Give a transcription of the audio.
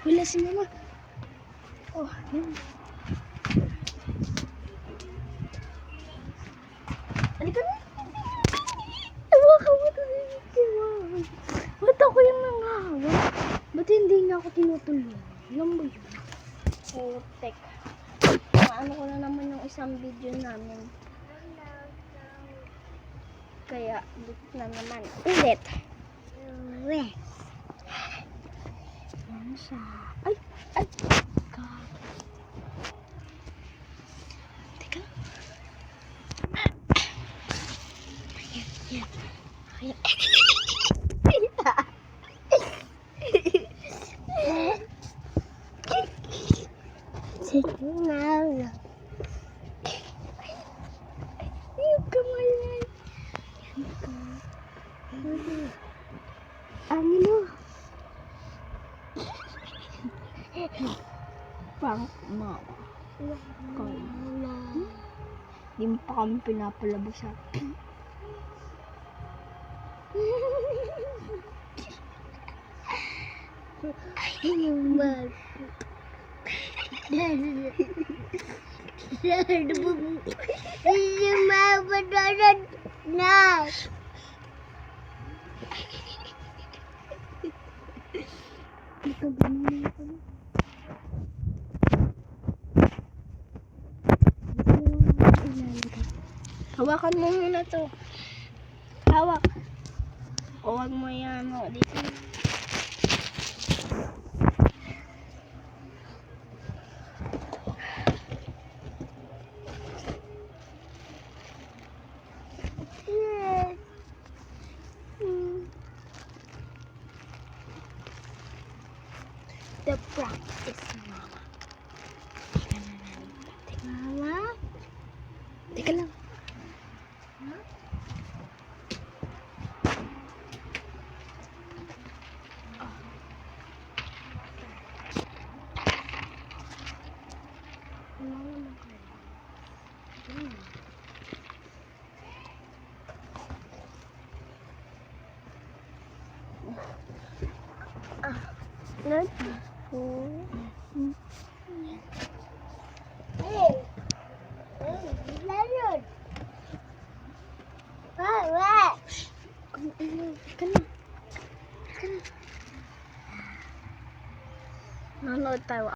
Wala si mama. Oh, yan. Halika na. Hawakan mo ito. Ba't ako yung nanghahawak? Ba't hindi niya ako tinutulungan? Alam mo yun? Oh, tek. Maano ko na naman yung isang video namin. Kaya, ulit na naman. Ulit. Ulit. Ano siya? Ay! Ay! God. Teka. Ayan, ayan. Ayan. Sige na. Yung kamay na. Yan ka. Ano mo? Prank mama. Di mo pa kami pinapalabas ha. Yung bag. Yung mabadaran na. Ito ba naman ito? Hawakan mo muna to. Hawak. Huwag mo yan mo dito. The prank is mama. Teka na lang. Teka mama. Teka lang. Huh? Not Hey, Leonard. What? Nanonood tayo.